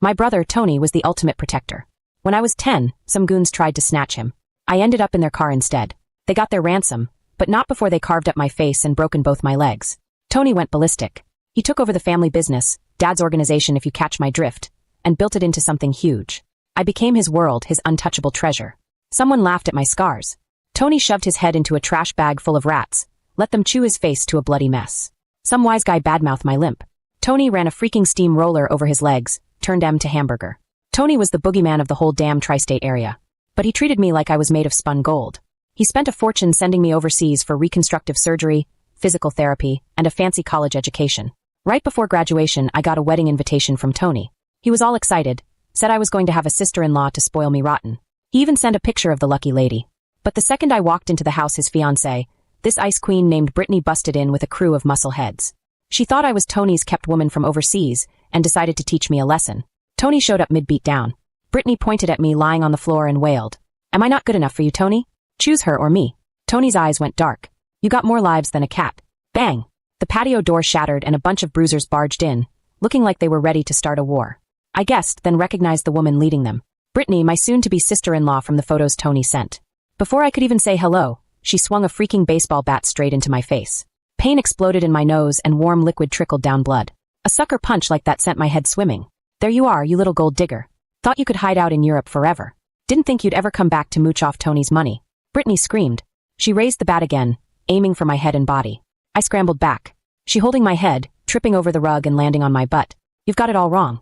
My brother, Tony, was the ultimate protector. When I was 10, some goons tried to snatch him. I ended up in their car instead. They got their ransom, but not before they carved up my face and broken both my legs. Tony went ballistic. He took over the family business, Dad's organization if you catch my drift, and built it into something huge. I became his world, his untouchable treasure. Someone laughed at my scars. Tony shoved his head into a trash bag full of rats, let them chew his face to a bloody mess. Some wise guy badmouthed my limp. Tony ran a freaking steam roller over his legs, turned M to hamburger. Tony was the boogeyman of the whole damn tri-state area. But he treated me like I was made of spun gold. He spent a fortune sending me overseas for reconstructive surgery, physical therapy, and a fancy college education. Right before graduation, I got a wedding invitation from Tony. He was all excited, said I was going to have a sister-in-law to spoil me rotten. He even sent a picture of the lucky lady. But the second I walked into the house his fiancée, this ice queen named Brittany busted in with a crew of muscle heads. She thought I was Tony's kept woman from overseas and decided to teach me a lesson. Tony showed up mid-beat down. Brittany pointed at me lying on the floor and wailed. Am I not good enough for you, Tony? Choose her or me. Tony's eyes went dark. You got more lives than a cat. Bang! The patio door shattered and a bunch of bruisers barged in, looking like they were ready to start a war. I guessed, then recognized the woman leading them. Brittany, my soon-to-be sister-in-law from the photos Tony sent. Before I could even say hello, she swung a freaking baseball bat straight into my face. Pain exploded in my nose and warm liquid trickled down blood. A sucker punch like that sent my head swimming. There you are, you little gold digger. Thought you could hide out in Europe forever. Didn't think you'd ever come back to mooch off Tony's money. Brittany screamed. She raised the bat again, aiming for my head and body. I scrambled back. She holding my head, tripping over the rug and landing on my butt. You've got it all wrong.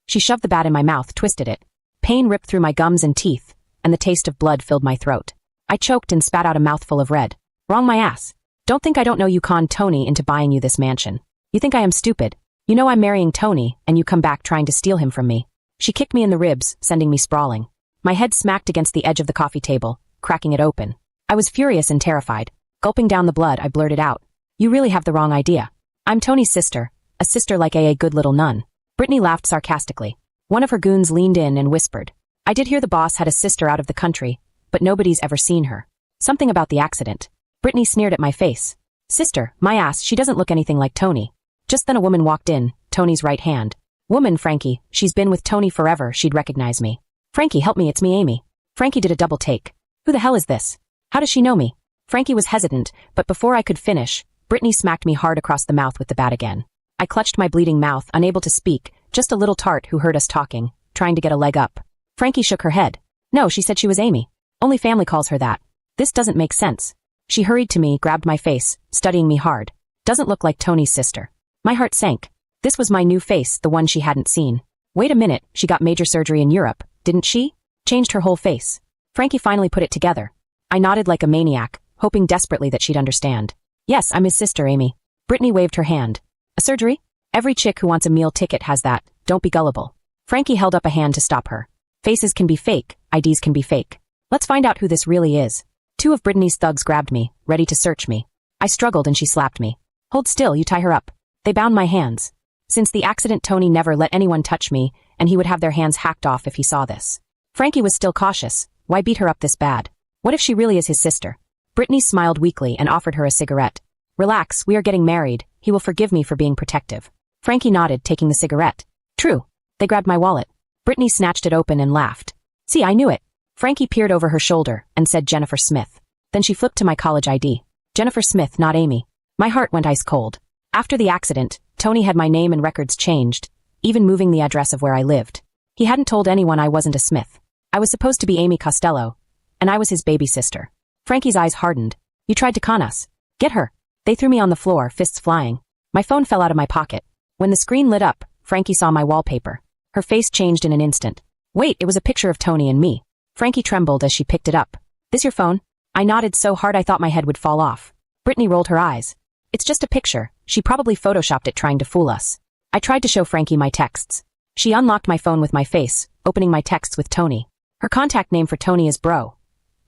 She shoved the bat in my mouth, twisted it. Pain ripped through my gums and teeth, and the taste of blood filled my throat. I choked and spat out a mouthful of red. Wrong my ass. Don't think I don't know you conned Tony into buying you this mansion. You think I am stupid. You know I'm marrying Tony, and you come back trying to steal him from me. She kicked me in the ribs, sending me sprawling. My head smacked against the edge of the coffee table, cracking it open. I was furious and terrified. Gulping down the blood, I blurted out. You really have the wrong idea. I'm Tony's sister, a sister like a good little nun. Brittany laughed sarcastically. One of her goons leaned in and whispered. I did hear the boss had a sister out of the country, but nobody's ever seen her. Something about the accident. Brittany sneered at my face. Sister, my ass, she doesn't look anything like Tony. Just then a woman walked in, Tony's right hand. Woman, Frankie, she's been with Tony forever, she'd recognize me. Frankie, help me, it's me, Amy. Frankie did a double take. Who the hell is this? How does she know me? Frankie was hesitant, but before I could finish, Brittany smacked me hard across the mouth with the bat again. I clutched my bleeding mouth, unable to speak, just a little tart who heard us talking, trying to get a leg up. Frankie shook her head. No, she said she was Amy. Only family calls her that. This doesn't make sense. She hurried to me, grabbed my face, studying me hard. Doesn't look like Tony's sister. My heart sank. This was my new face, the one she hadn't seen. Wait a minute, she got major surgery in Europe, didn't she? Changed her whole face. Frankie finally put it together. I nodded like a maniac, hoping desperately that she'd understand. Yes, I'm his sister, Amy. Brittany waved her hand. A surgery? Every chick who wants a meal ticket has that, don't be gullible. Frankie held up a hand to stop her. Faces can be fake, IDs can be fake. Let's find out who this really is. Two of Brittany's thugs grabbed me, ready to search me. I struggled and she slapped me. Hold still, you tie her up. They bound my hands. Since the accident, Tony never let anyone touch me, and he would have their hands hacked off if he saw this. Frankie was still cautious. Why beat her up this bad? What if she really is his sister? Brittany smiled weakly and offered her a cigarette. Relax, we are getting married. He will forgive me for being protective. Frankie nodded, taking the cigarette. True. They grabbed my wallet. Brittany snatched it open and laughed. See, I knew it. Frankie peered over her shoulder and said Jennifer Smith. Then she flipped to my college ID. Jennifer Smith, not Amy. My heart went ice cold. After the accident, Tony had my name and records changed, even moving the address of where I lived. He hadn't told anyone I wasn't a Smith. I was supposed to be Amy Costello, and I was his baby sister. Frankie's eyes hardened. You tried to con us. Get her. They threw me on the floor, fists flying. My phone fell out of my pocket. When the screen lit up, Frankie saw my wallpaper. Her face changed in an instant. Wait, it was a picture of Tony and me. Frankie trembled as she picked it up. This your phone? I nodded so hard I thought my head would fall off. Brittany rolled her eyes. It's just a picture. She probably photoshopped it trying to fool us. I tried to show Frankie my texts. She unlocked my phone with my face, opening my texts with Tony. Her contact name for Tony is Bro.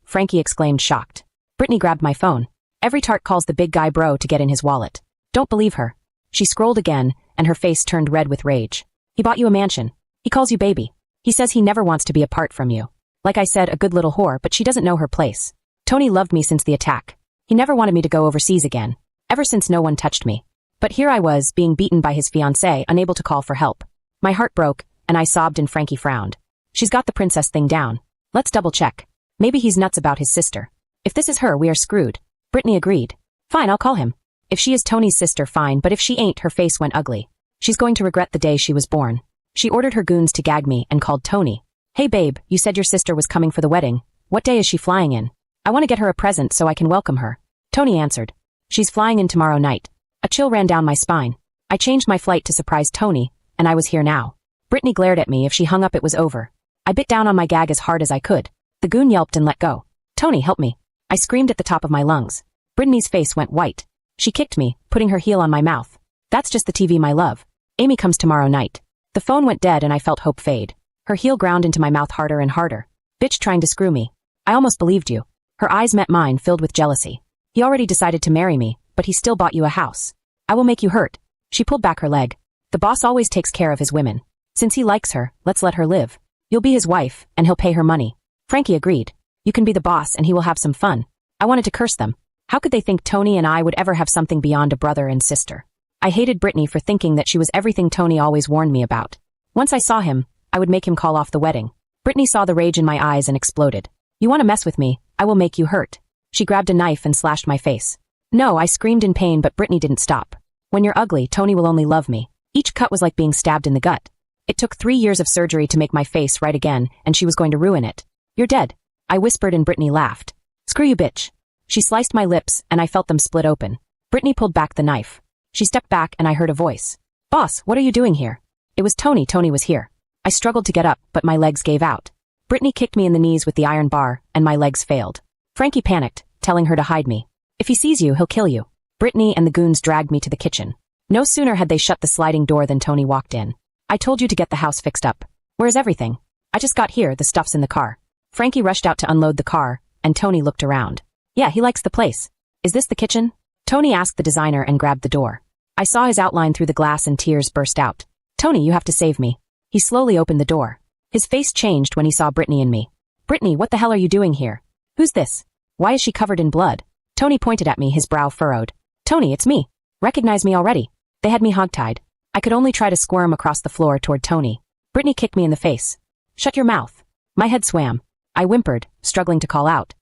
Frankie exclaimed, shocked. Brittany grabbed my phone. Every tart calls the big guy Bro to get in his wallet. Don't believe her. She scrolled again, and her face turned red with rage. He bought you a mansion. He calls you baby. He says he never wants to be apart from you. Like I said, a good little whore, but she doesn't know her place. Tony loved me since the attack. He never wanted me to go overseas again. Ever since no one touched me. But here I was, being beaten by his fiancée, unable to call for help. My heart broke, and I sobbed and Frankie frowned. She's got the princess thing down. Let's double check. Maybe he's nuts about his sister. If this is her, we are screwed. Brittany agreed. Fine, I'll call him. If she is Tony's sister, fine, but if she ain't, her face went ugly. She's going to regret the day she was born. She ordered her goons to gag me and called Tony. Hey babe, you said your sister was coming for the wedding. What day is she flying in? I want to get her a present so I can welcome her. Tony answered. She's flying in tomorrow night. A chill ran down my spine. I changed my flight to surprise Tony, and I was here now. Brittany glared at me. If she hung up, it was over. I bit down on my gag as hard as I could. The goon yelped and let go. Tony, help me. I screamed at the top of my lungs. Brittany's face went white. She kicked me, putting her heel on my mouth. That's just the TV, my love. Amy comes tomorrow night. The phone went dead and I felt hope fade. Her heel ground into my mouth harder and harder. Bitch trying to screw me. I almost believed you. Her eyes met mine, filled with jealousy. He already decided to marry me, but he still bought you a house. I will make you hurt. She pulled back her leg. The boss always takes care of his women. Since he likes her, let's let her live. You'll be his wife, and he'll pay her money. Frankie agreed. You can be the boss and he will have some fun. I wanted to curse them. How could they think Tony and I would ever have something beyond a brother and sister? I hated Brittany for thinking that she was everything Tony always warned me about. Once I saw him, I would make him call off the wedding. Brittany saw the rage in my eyes and exploded. You want to mess with me? I will make you hurt. She grabbed a knife and slashed my face. No, I screamed in pain, but Brittany didn't stop. When you're ugly, Tony will only love me. Each cut was like being stabbed in the gut. It took 3 years of surgery to make my face right again, and she was going to ruin it. You're dead. I whispered and Brittany laughed. Screw you, bitch. She sliced my lips, and I felt them split open. Brittany pulled back the knife. She stepped back, and I heard a voice. Boss, what are you doing here? It was Tony. Tony was here. I struggled to get up, but my legs gave out. Brittany kicked me in the knees with the iron bar, and my legs failed. Frankie panicked, telling her to hide me. If he sees you, he'll kill you. Brittany and the goons dragged me to the kitchen. No sooner had they shut the sliding door than Tony walked in. I told you to get the house fixed up. Where's everything? I just got here, the stuff's in the car. Frankie rushed out to unload the car, and Tony looked around. Yeah, he likes the place. Is this the kitchen? Tony asked the designer and grabbed the door. I saw his outline through the glass and tears burst out. Tony, you have to save me. He slowly opened the door. His face changed when he saw Brittany and me. Brittany, what the hell are you doing here? Who's this? Why is she covered in blood? Tony pointed at me, his brow furrowed. Tony, it's me. Recognize me already? They had me hogtied. I could only try to squirm across the floor toward Tony. Brittany kicked me in the face. Shut your mouth. My head swam. I whimpered, struggling to call out.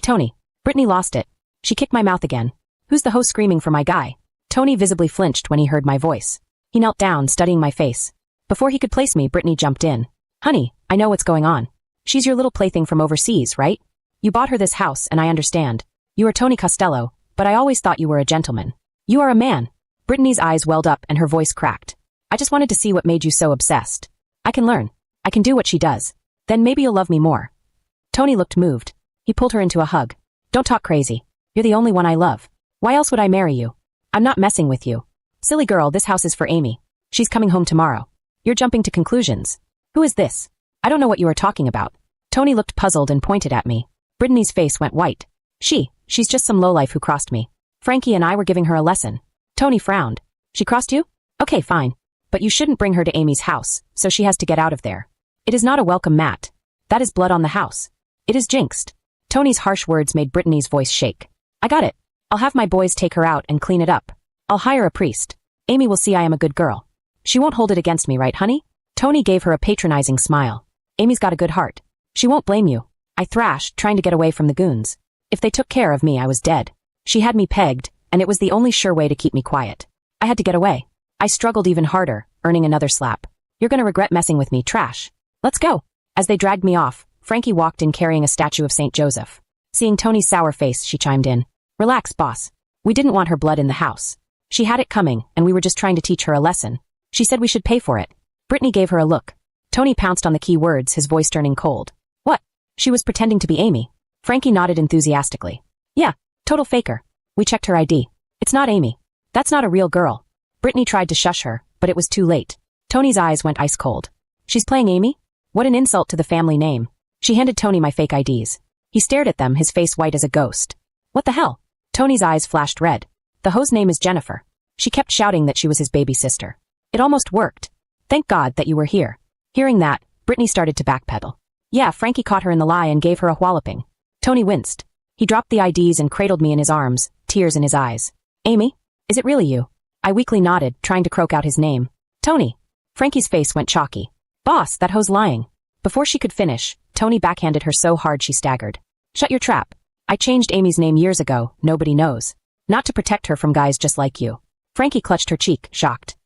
Tony. Brittany lost it. She kicked my mouth again. Who's the host screaming for my guy? Tony visibly flinched when he heard my voice. He knelt down, studying my face. Before he could place me, Brittany jumped in. Honey, I know what's going on. She's your little plaything from overseas, right? You bought her this house, and I understand. You are Tony Costello, but I always thought you were a gentleman. You are a man. Brittany's eyes welled up and her voice cracked. I just wanted to see what made you so obsessed. I can learn. I can do what she does. Then maybe you'll love me more. Tony looked moved. He pulled her into a hug. Don't talk crazy. You're the only one I love. Why else would I marry you? I'm not messing with you. Silly girl, this house is for Amy. She's coming home tomorrow. You're jumping to conclusions. Who is this? I don't know what you are talking about. Tony looked puzzled and pointed at me. Brittany's face went white. She's just some lowlife who crossed me. Frankie and I were giving her a lesson. Tony frowned. She crossed you? Okay, fine. But you shouldn't bring her to Amy's house, so she has to get out of there. It is not a welcome mat. That is blood on the house. It is jinxed. Tony's harsh words made Brittany's voice shake. I got it. I'll have my boys take her out and clean it up. I'll hire a priest. Amy will see I am a good girl. She won't hold it against me, right, honey? Tony gave her a patronizing smile. Amy's got a good heart. She won't blame you. I thrashed, trying to get away from the goons. If they took care of me, I was dead. She had me pegged, and it was the only sure way to keep me quiet. I had to get away. I struggled even harder, earning another slap. You're gonna regret messing with me, trash. Let's go. As they dragged me off, Frankie walked in carrying a statue of St. Joseph. Seeing Tony's sour face, she chimed in. Relax, boss. We didn't want her blood in the house. She had it coming, and we were just trying to teach her a lesson. She said we should pay for it. Brittany gave her a look. Tony pounced on the key words, his voice turning cold. What? She was pretending to be Amy. Frankie nodded enthusiastically. Yeah, total faker. We checked her ID. It's not Amy. That's not a real girl. Brittany tried to shush her, but it was too late. Tony's eyes went ice cold. She's playing Amy? What an insult to the family name. She handed Tony my fake IDs. He stared at them, his face white as a ghost. What the hell? Tony's eyes flashed red. The hoe's name is Jennifer. She kept shouting that she was his baby sister. It almost worked. Thank God that you were here. Hearing that, Brittany started to backpedal. Yeah, Frankie caught her in the lie and gave her a walloping. Tony winced. He dropped the IDs and cradled me in his arms, tears in his eyes. Amy? Is it really you? I weakly nodded, trying to croak out his name. Tony. Frankie's face went chalky. Boss, that hoe's lying. Before she could finish, Tony backhanded her so hard she staggered. Shut your trap. I changed Amy's name years ago, nobody knows. Not to protect her from guys just like you. Frankie clutched her cheek, shocked.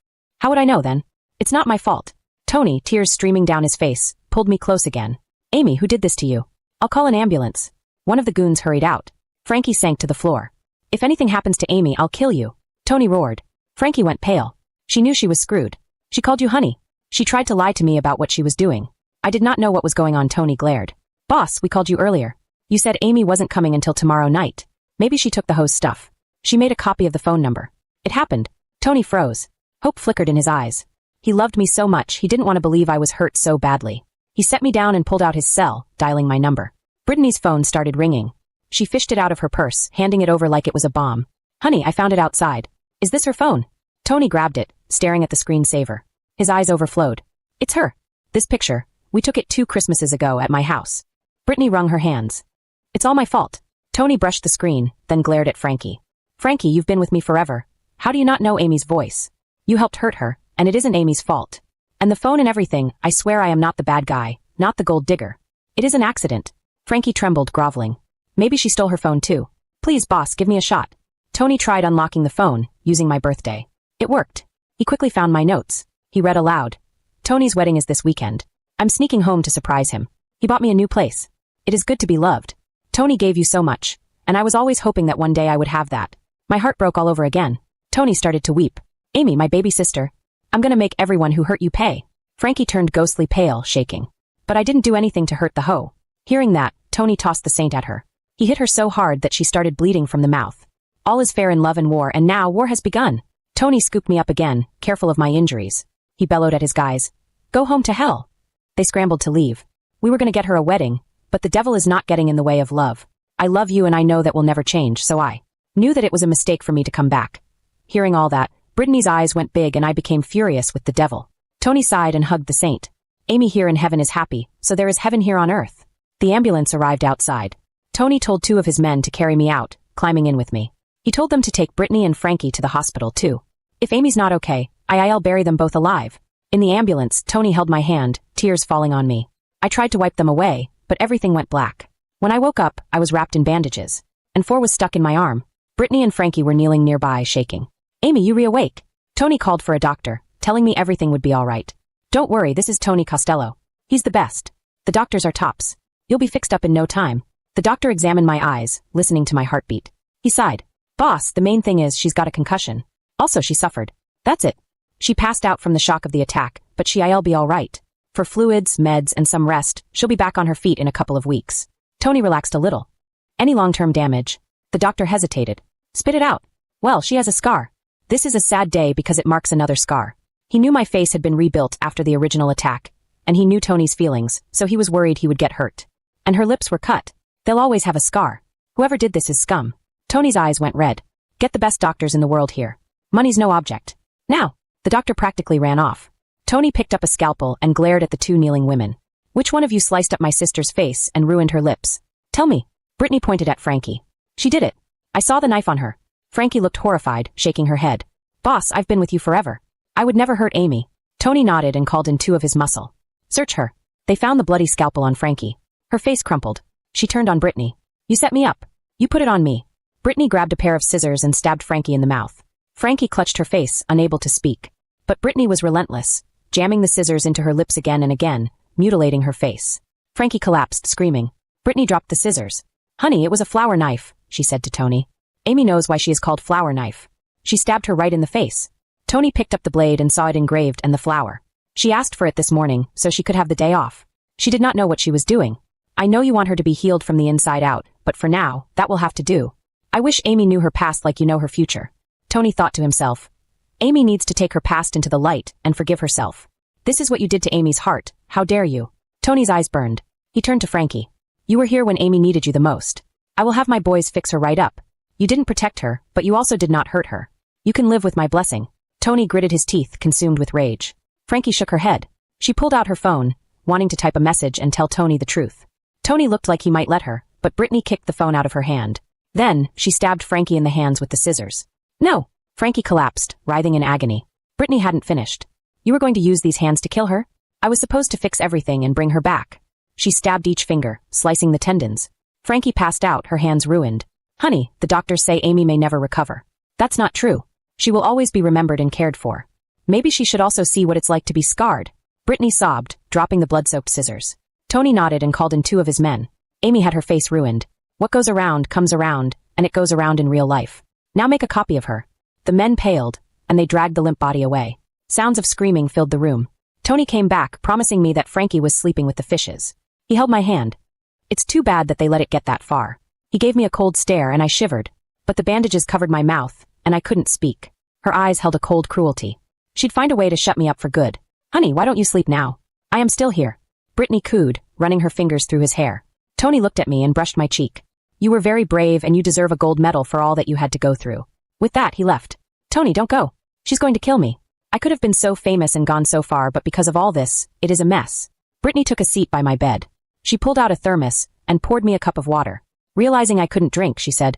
How would I know then? It's not my fault. Tony, tears streaming down his face, pulled me close again. Amy, who did this to you? I'll call an ambulance. One of the goons hurried out. Frankie sank to the floor. If anything happens to Amy, I'll kill you. Tony roared. Frankie went pale. She knew she was screwed. She called you honey. She tried to lie to me about what she was doing. I did not know what was going on. Tony glared. Boss, we called you earlier. You said Amy wasn't coming until tomorrow night. Maybe she took the hoe's stuff. She made a copy of the phone number. It happened. Tony froze. Hope flickered in his eyes. He loved me so much he didn't want to believe I was hurt so badly. He set me down and pulled out his cell, dialing my number. Brittany's phone started ringing. She fished it out of her purse, handing it over like it was a bomb. Honey, I found it outside. Is this her phone? Tony grabbed it, staring at the screensaver. His eyes overflowed. It's her. This picture. We took it 2 Christmases ago at my house. Brittany wrung her hands. It's all my fault. Tony brushed the screen, then glared at Frankie. Frankie, you've been with me forever. How do you not know Amy's voice? You helped hurt her, and it isn't Amy's fault. And the phone and everything, I swear I am not the bad guy, not the gold digger. It is an accident. Frankie trembled, groveling. Maybe she stole her phone too. Please, boss, give me a shot. Tony tried unlocking the phone, using my birthday. It worked. He quickly found my notes. He read aloud. Tony's wedding is this weekend. I'm sneaking home to surprise him. He bought me a new place. It is good to be loved. Tony gave you so much, and I was always hoping that one day I would have that. My heart broke all over again. Tony started to weep. Amy, my baby sister. I'm gonna make everyone who hurt you pay. Frankie turned ghostly pale, shaking. But I didn't do anything to hurt the hoe. Hearing that, Tony tossed the saint at her. He hit her so hard that she started bleeding from the mouth. All is fair in love and war, and now war has begun. Tony scooped me up again, careful of my injuries. He bellowed at his guys. Go home to hell. They scrambled to leave. We were gonna get her a wedding, but the devil is not getting in the way of love. I love you and I know that will never change, so I knew that it was a mistake for me to come back. Hearing all that, Brittany's eyes went big and I became furious with the devil. Tony sighed and hugged the saint. Amy here in heaven is happy, so there is heaven here on earth. The ambulance arrived outside. Tony told 2 of his men to carry me out, climbing in with me. He told them to take Brittany and Frankie to the hospital too. If Amy's not okay, I'll bury them both alive. In the ambulance, Tony held my hand, tears falling on me. I tried to wipe them away, but everything went black. When I woke up, I was wrapped in bandages, and 4 was stuck in my arm. Brittany and Frankie were kneeling nearby, shaking. Amy, you reawake. Tony called for a doctor, telling me everything would be all right. Don't worry, this is Tony Costello. He's the best. The doctors are tops. You'll be fixed up in no time. The doctor examined my eyes, listening to my heartbeat. He sighed. Boss, the main thing is she's got a concussion. Also, she suffered. That's it. She passed out from the shock of the attack, but she'll be all right. For fluids, meds, and some rest, she'll be back on her feet in a couple of weeks. Tony relaxed a little. Any long-term damage? The doctor hesitated. Spit it out. Well, she has a scar. This is a sad day because it marks another scar. He knew my face had been rebuilt after the original attack, and he knew Tony's feelings, so he was worried he would get hurt. And her lips were cut. They'll always have a scar. Whoever did this is scum. Tony's eyes went red. Get the best doctors in the world here. Money's no object. Now. The doctor practically ran off. Tony picked up a scalpel and glared at the 2 kneeling women. Which one of you sliced up my sister's face and ruined her lips? Tell me. Brittany pointed at Frankie. She did it. I saw the knife on her. Frankie looked horrified, shaking her head. Boss, I've been with you forever. I would never hurt Amy. Tony nodded and called in 2 of his muscle. Search her. They found the bloody scalpel on Frankie. Her face crumpled. She turned on Brittany. You set me up. You put it on me. Brittany grabbed a pair of scissors and stabbed Frankie in the mouth. Frankie clutched her face, unable to speak. But Brittany was relentless, jamming the scissors into her lips again and again, mutilating her face. Frankie collapsed, screaming. Brittany dropped the scissors. Honey, it was a flower knife, she said to Tony. Amy knows why she is called flower knife. She stabbed her right in the face. Tony picked up the blade and saw it engraved and the flower. She asked for it this morning, so she could have the day off. She did not know what she was doing. I know you want her to be healed from the inside out, but for now, that will have to do. I wish Amy knew her past like you know her future. Tony thought to himself. Amy needs to take her past into the light and forgive herself. This is what you did to Amy's heart. How dare you? Tony's eyes burned. He turned to Frankie. You were here when Amy needed you the most. I will have my boys fix her right up. You didn't protect her, but you also did not hurt her. You can live with my blessing. Tony gritted his teeth, consumed with rage. Frankie shook her head. She pulled out her phone, wanting to type a message and tell Tony the truth. Tony looked like he might let her, but Brittany kicked the phone out of her hand. Then, she stabbed Frankie in the hands with the scissors. No! Frankie collapsed, writhing in agony. Brittany hadn't finished. You were going to use these hands to kill her? I was supposed to fix everything and bring her back. She stabbed each finger, slicing the tendons. Frankie passed out, her hands ruined. Honey, the doctors say Amy may never recover. That's not true. She will always be remembered and cared for. Maybe she should also see what it's like to be scarred. Brittany sobbed, dropping the blood-soaked scissors. Tony nodded and called in 2 of his men. Amy had her face ruined. What goes around comes around, and it goes around in real life. Now make a copy of her. The men paled, and they dragged the limp body away. Sounds of screaming filled the room. Tony came back, promising me that Frankie was sleeping with the fishes. He held my hand. It's too bad that they let it get that far. He gave me a cold stare and I shivered, but the bandages covered my mouth, and I couldn't speak. Her eyes held a cold cruelty. She'd find a way to shut me up for good. Honey, why don't you sleep now? I am still here. Brittany cooed, running her fingers through his hair. Tony looked at me and brushed my cheek. You were very brave and you deserve a gold medal for all that you had to go through. With that, he left. Tony, don't go. She's going to kill me. I could have been so famous and gone so far, but because of all this, it is a mess. Brittany took a seat by my bed. She pulled out a thermos and poured me a cup of water. Realizing I couldn't drink, she said,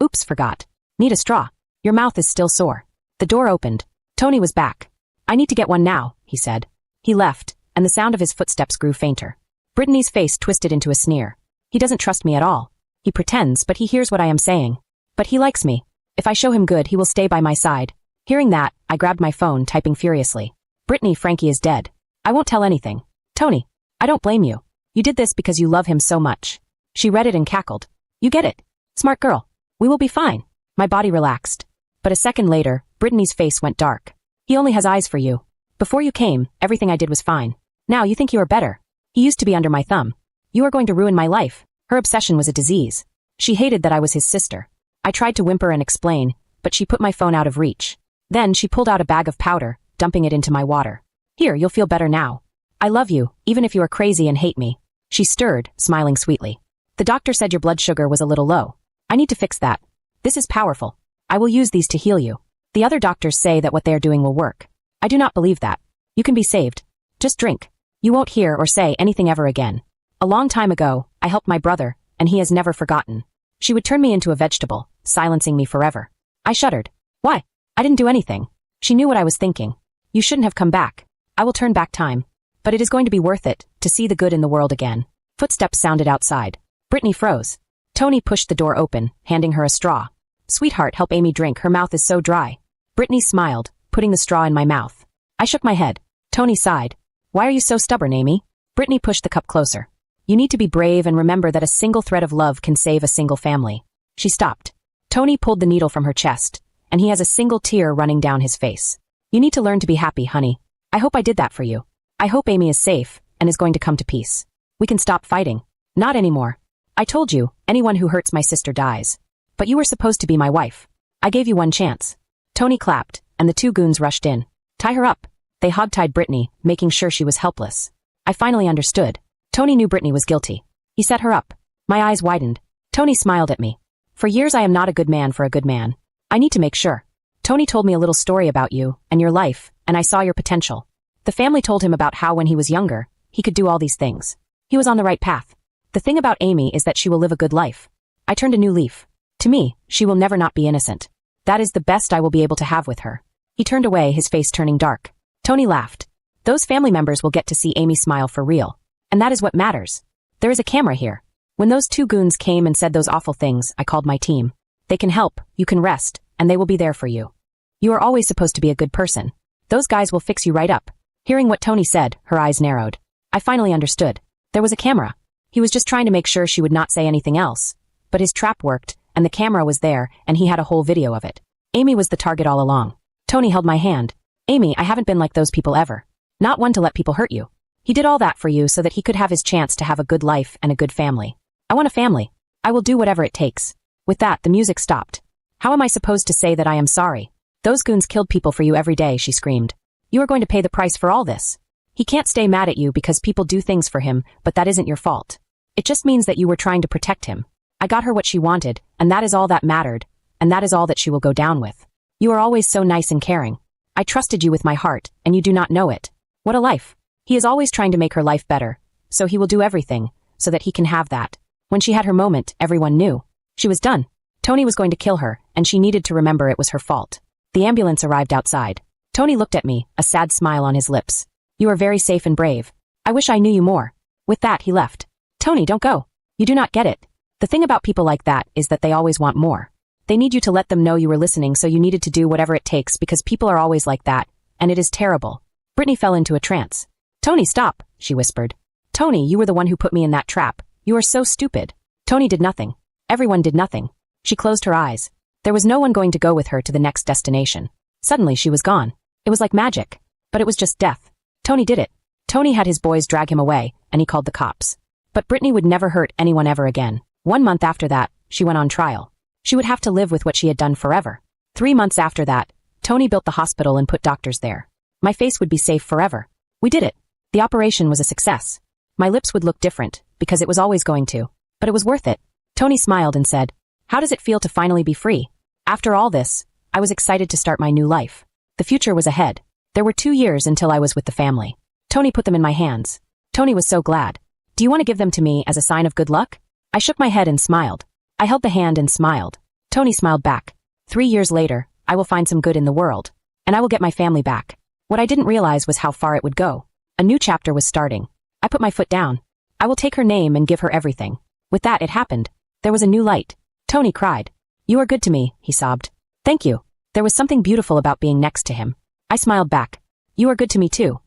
"Oops, forgot. Need a straw. Your mouth is still sore." The door opened. Tony was back. "I need to get one now," he said. He left, and the sound of his footsteps grew fainter. Brittany's face twisted into a sneer. He doesn't trust me at all. He pretends, but he hears what I am saying. But he likes me. If I show him good, he will stay by my side. Hearing that, I grabbed my phone, typing furiously. Brittany, Frankie is dead. I won't tell anything. Tony, I don't blame you. You did this because you love him so much. She read it and cackled. You get it. Smart girl. We will be fine. My body relaxed. But a second later, Brittany's face went dark. He only has eyes for you. Before you came, everything I did was fine. Now you think you are better. He used to be under my thumb. You are going to ruin my life. Her obsession was a disease. She hated that I was his sister. I tried to whimper and explain, but she put my phone out of reach. Then she pulled out a bag of powder, dumping it into my water. Here, you'll feel better now. I love you, even if you are crazy and hate me. She stirred, smiling sweetly. The doctor said your blood sugar was a little low. I need to fix that. This is powerful. I will use these to heal you. The other doctors say that what they are doing will work. I do not believe that. You can be saved. Just drink. You won't hear or say anything ever again. A long time ago, I helped my brother, and he has never forgotten. She would turn me into a vegetable, silencing me forever. I shuddered. Why? I didn't do anything. She knew what I was thinking. You shouldn't have come back. I will turn back time. But it is going to be worth it, to see the good in the world again. Footsteps sounded outside. Brittany froze. Tony pushed the door open, handing her a straw. Sweetheart, help Amy drink, her mouth is so dry. Brittany smiled, putting the straw in my mouth. I shook my head. Tony sighed. Why are you so stubborn, Amy? Brittany pushed the cup closer. You need to be brave and remember that a single thread of love can save a single family. She stopped. Tony pulled the needle from her chest, and he has a single tear running down his face. You need to learn to be happy, honey. I hope I did that for you. I hope Amy is safe and is going to come to peace. We can stop fighting. Not anymore. I told you, anyone who hurts my sister dies. But you were supposed to be my wife. I gave you one chance. Tony clapped, and the 2 goons rushed in. Tie her up. They hogtied Brittany, making sure she was helpless. I finally understood. Tony knew Brittany was guilty. He set her up. My eyes widened. Tony smiled at me. For years I am not a good man for a good man. I need to make sure. Tony told me a little story about you and your life, and I saw your potential. The family told him about how when he was younger, he could do all these things. He was on the right path. The thing about Amy is that she will live a good life. I turned a new leaf. To me, she will never not be innocent. That is the best I will be able to have with her. He turned away, his face turning dark. Tony laughed. Those family members will get to see Amy smile for real. And that is what matters. There is a camera here. When those 2 goons came and said those awful things, I called my team. They can help, you can rest, and they will be there for you. You are always supposed to be a good person. Those guys will fix you right up. Hearing what Tony said, her eyes narrowed. I finally understood. There was a camera. He was just trying to make sure she would not say anything else. But his trap worked, and the camera was there, and he had a whole video of it. Amy was the target all along. Tony held my hand. Amy, I haven't been like those people ever. Not one to let people hurt you. He did all that for you so that he could have his chance to have a good life and a good family. I want a family. I will do whatever it takes. With that, the music stopped. How am I supposed to say that I am sorry? Those goons killed people for you every day, she screamed. You are going to pay the price for all this. He can't stay mad at you because people do things for him, but that isn't your fault. It just means that you were trying to protect him. I got her what she wanted, and that is all that mattered, and that is all that she will go down with. You are always so nice and caring. I trusted you with my heart, and you do not know it. What a life. He is always trying to make her life better, so he will do everything, so that he can have that. When she had her moment, everyone knew. She was done. Tony was going to kill her, and she needed to remember it was her fault. The ambulance arrived outside. Tony looked at me, a sad smile on his lips. You are very safe and brave. I wish I knew you more. With that, he left. Tony, don't go. You do not get it. The thing about people like that is that they always want more. They need you to let them know you were listening, so you needed to do whatever it takes because people are always like that, and it is terrible. Brittany fell into a trance. Tony, stop, she whispered. Tony, you were the one who put me in that trap. You are so stupid. Tony did nothing. Everyone did nothing. She closed her eyes. There was no one going to go with her to the next destination. Suddenly she was gone. It was like magic. But it was just death. Tony did it. Tony had his boys drag him away, and he called the cops. But Brittany would never hurt anyone ever again. 1 month after that, she went on trial. She would have to live with what she had done forever. 3 months after that, Tony built the hospital and put doctors there. My face would be safe forever. We did it. The operation was a success. My lips would look different, because it was always going to. But it was worth it. Tony smiled and said, "How does it feel to finally be free?" After all this, I was excited to start my new life. The future was ahead. There were 2 years until I was with the family. Tony put them in my hands. Tony was so glad. "Do you want to give them to me as a sign of good luck?" I shook my head and smiled. I held the hand and smiled. Tony smiled back. 3 years later, I will find some good in the world. And I will get my family back. What I didn't realize was how far it would go. A new chapter was starting. I put my foot down. I will take her name and give her everything. With that, it happened. There was a new light. Tony cried. "You are good to me," he sobbed. "Thank you." There was something beautiful about being next to him. I smiled back. "You are good to me too."